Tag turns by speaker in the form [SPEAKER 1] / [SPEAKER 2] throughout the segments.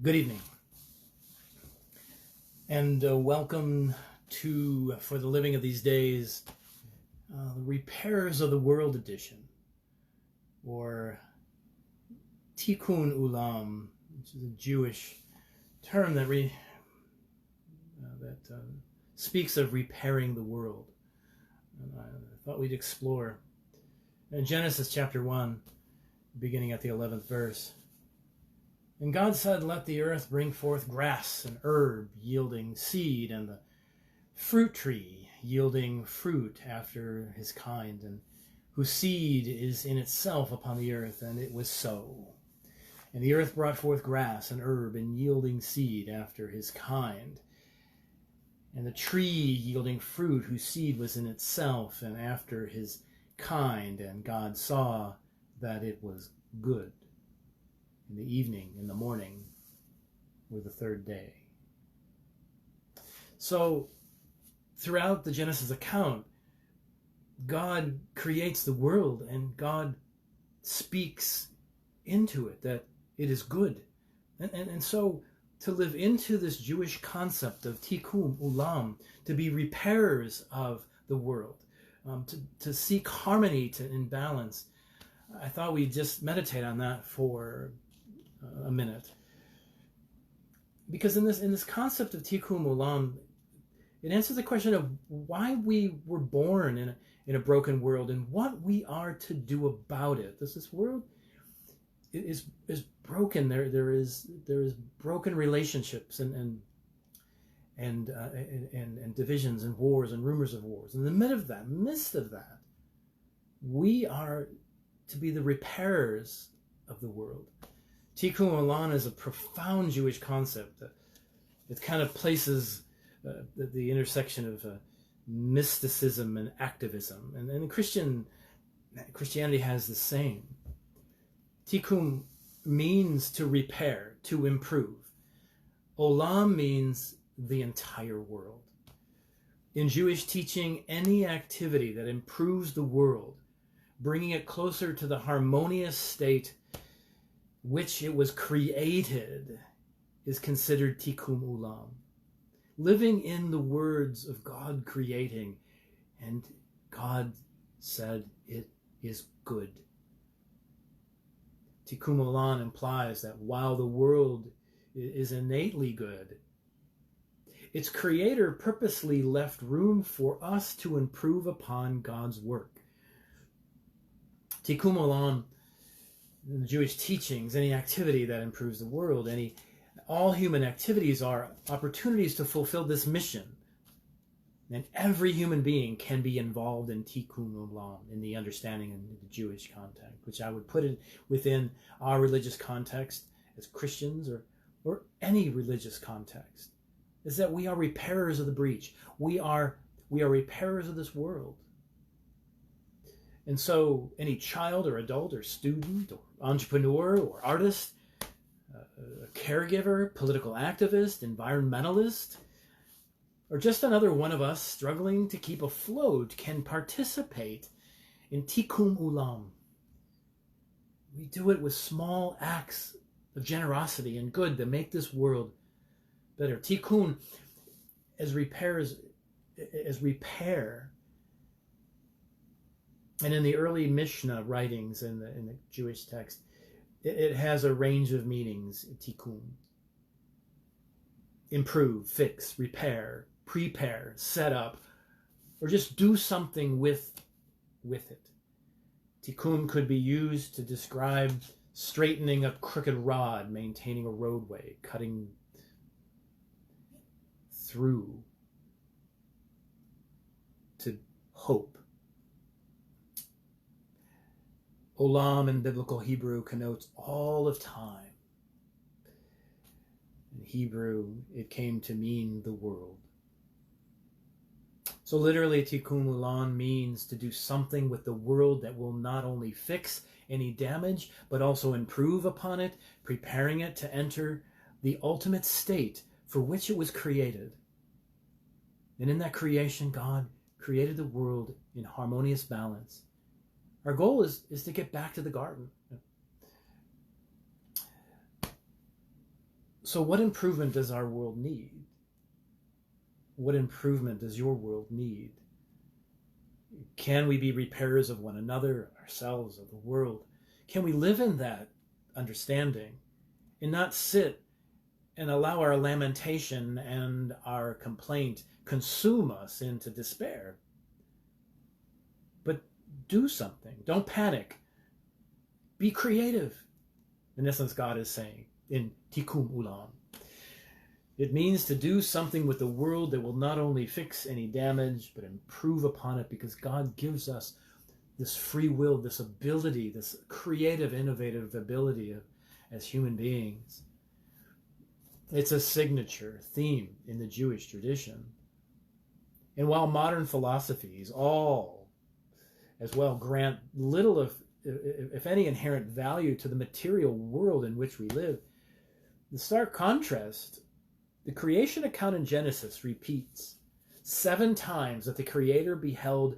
[SPEAKER 1] Good evening, and welcome to For the Living of These Days, the Repairers of the World edition, or Tikkun Olam, which is a Jewish term that speaks of repairing the world. And I thought we'd explore in Genesis chapter 1, beginning at the 11th verse. And God said, "Let the earth bring forth grass and herb yielding seed, and the fruit tree yielding fruit after his kind, and whose seed is in itself upon the earth." And it was so. And the earth brought forth grass and herb and yielding seed after his kind, and the tree yielding fruit whose seed was in itself and after his kind. And God saw that it was good. In the evening, in the morning, were the third day. So, throughout the Genesis account, God creates the world and God speaks into it that it is good. And so, to live into this Jewish concept of Tikkun Olam, to be repairers of the world, to seek harmony in balance, I thought we'd just meditate on that for a minute, because in this concept of Tikkun Olam, it answers the question of why we were born in a broken world and what we are to do about it. This world is broken. There is broken relationships and divisions and wars and rumors of wars. In the midst of that, we are to be the repairers of the world. Tikkun Olam is a profound Jewish concept. It kind of places the intersection of mysticism and activism. And Christianity has the same. Tikkun means to repair, to improve. Olam means the entire world. In Jewish teaching, any activity that improves the world, bringing it closer to the harmonious state which it was created, is considered Tikkun Olam. Living in the words of God creating, and God said it is good. Tikkun Olam implies that while the world is innately good, its creator purposely left room for us to improve upon God's work. Tikkun Olam, in the Jewish teachings, any activity that improves the world, all human activities are opportunities to fulfill this mission. And every human being can be involved in Tikkun Olam, in the understanding in the Jewish context, which I would put it within our religious context as Christians or any religious context, is that we are repairers of the breach. We are repairers of this world. And so any child or adult or student or entrepreneur or artist, a caregiver, political activist, environmentalist, or just another one of us struggling to keep afloat can participate in Tikkun Olam. We do it with small acts of generosity and good that make this world better. Tikkun as repair. And in the early Mishnah writings in the Jewish text, it has a range of meanings. Tikkun: improve, fix, repair, prepare, set up, or just do something with it. Tikkun could be used to describe straightening a crooked rod, maintaining a roadway, cutting through to hope. Olam in biblical Hebrew connotes all of time. In Hebrew, it came to mean the world. So literally, Tikkun Olam means to do something with the world that will not only fix any damage, but also improve upon it, preparing it to enter the ultimate state for which it was created. And in that creation, God created the world in harmonious balance. Our goal is to get back to the garden. So what improvement does our world need? What improvement does your world need? Can we be repairers of one another, ourselves, of the world? Can we live in that understanding and not sit and allow our lamentation and our complaint consume us into despair? But do something. Don't panic. Be creative. In essence, God is saying in Tikkun Ulam. It means to do something with the world that will not only fix any damage, but improve upon it, because God gives us this free will, this ability, this creative, innovative ability as human beings. It's a signature theme in the Jewish tradition. And while modern philosophies all as well grant little of, if any, inherent value to the material world in which we live, the stark contrast, the creation account in Genesis repeats 7 times that the Creator beheld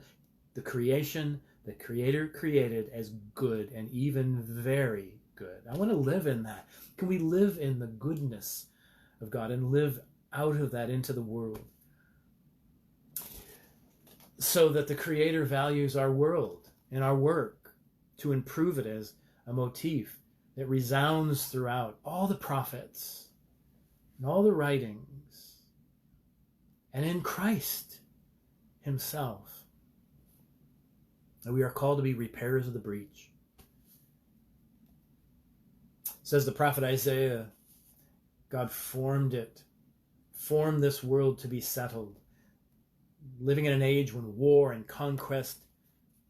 [SPEAKER 1] the creation the Creator created as good and even very good. I want to live in that. Can we live in the goodness of God and live out of that into the world, so that the Creator values our world and our work to improve it as a motif that resounds throughout all the prophets and all the writings, and in Christ himself. And we are called to be repairers of the breach. Says the prophet Isaiah, God formed this world to be settled, living in an age when war and conquest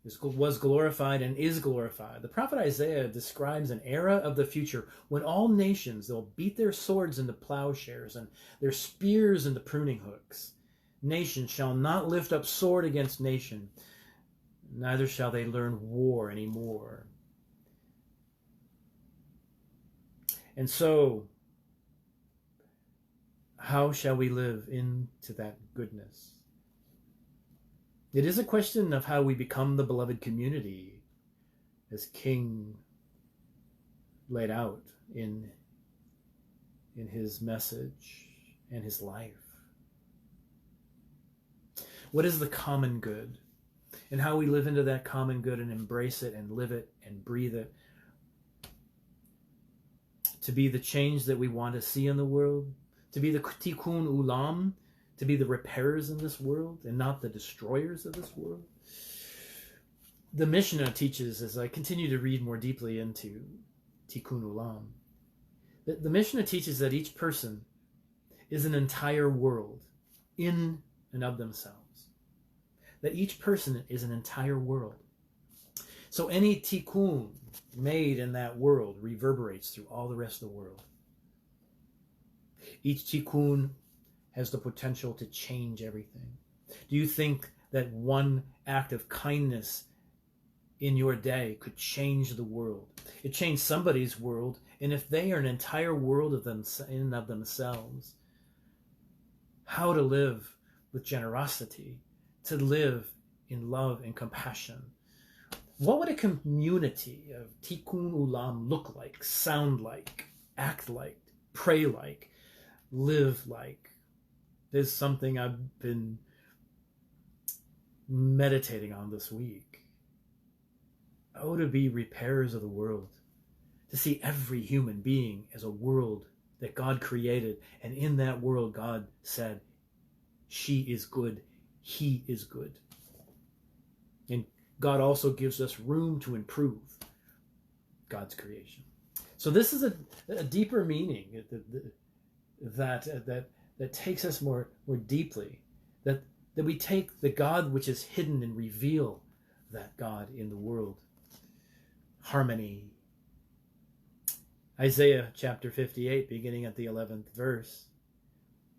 [SPEAKER 1] was glorified and is glorified. The prophet Isaiah describes an era of the future when all nations, they'll beat their swords into plowshares and their spears into pruning hooks. Nation shall not lift up sword against nation, neither shall they learn war anymore. And so, how shall we live into that goodness? It is a question of how we become the beloved community, as King laid out in his message and his life. What is the common good? And how we live into that common good and embrace it and live it and breathe it, to be the change that we want to see in the world, to be the Tikkun Ulam, to be the repairers in this world and not the destroyers of this world. The Mishnah teaches, as I continue to read more deeply into Tikkun Ulam, the Mishnah teaches that each person is an entire world in and of themselves. That each person is an entire world. So any tikkun made in that world reverberates through all the rest of the world. Each tikkun has the potential to change everything. Do you think that one act of kindness in your day could change the world? It changed somebody's world, and if they are an entire world of them in and of themselves, how to live with generosity, to live in love and compassion. What would a community of Tikkun Ulam look like, sound like, act like, pray like, live like? There's something I've been meditating on this week. Oh, to be repairers of the world, to see every human being as a world that God created, and in that world God said, she is good, he is good. And God also gives us room to improve God's creation. So this is a deeper meaning that takes us more deeply, that we take the God which is hidden and reveal that God in the world. Harmony. Isaiah chapter 58, beginning at the 11th verse.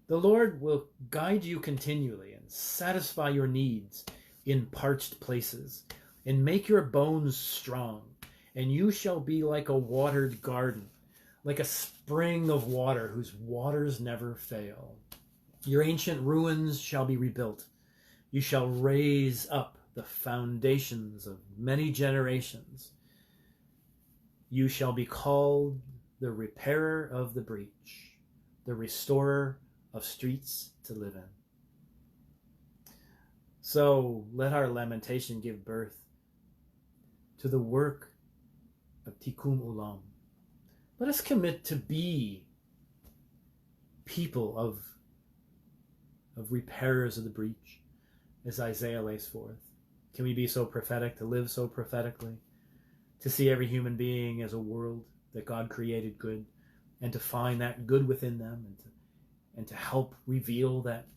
[SPEAKER 1] The Lord will guide you continually and satisfy your needs in parched places, and make your bones strong, and you shall be like a watered garden, like a spring of water whose waters never fail. Your ancient ruins shall be rebuilt. You shall raise up the foundations of many generations. You shall be called the repairer of the breach. the restorer of streets to live in. So let our lamentation give birth to the work of Tikkun Olam. Let us commit to be people of repairers of the breach, as Isaiah lays forth. Can we be so prophetic, to live so prophetically, to see every human being as a world that God created good, and to find that good within them, and to help reveal that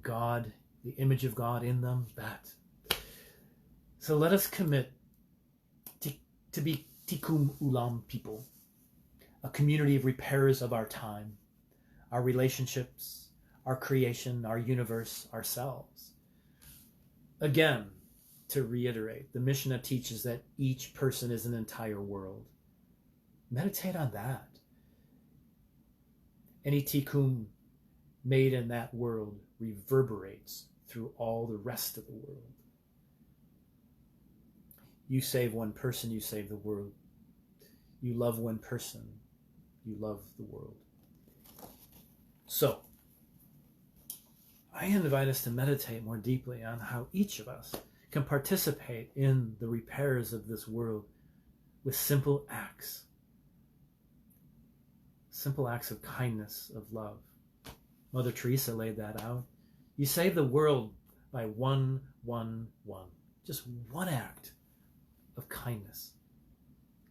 [SPEAKER 1] God, the image of God in them, that. So let us commit to be Tikkun Olam people, a community of repairers of our time, our relationships, our creation, our universe, ourselves. Again, to reiterate, the Mishnah teaches that each person is an entire world. Meditate on that. Any tikkun made in that world reverberates through all the rest of the world. You save one person, you save the world. You love one person, you love the world. So, I invite us to meditate more deeply on how each of us can participate in the repairs of this world with simple acts of kindness, of love. Mother Teresa laid that out. You save the world by one. Just one act of kindness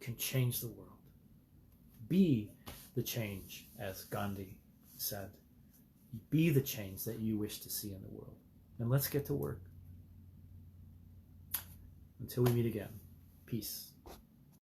[SPEAKER 1] can change the world. Be the change, as Gandhi said. Be the change that you wish to see in the world. And let's get to work. Until we meet again, peace.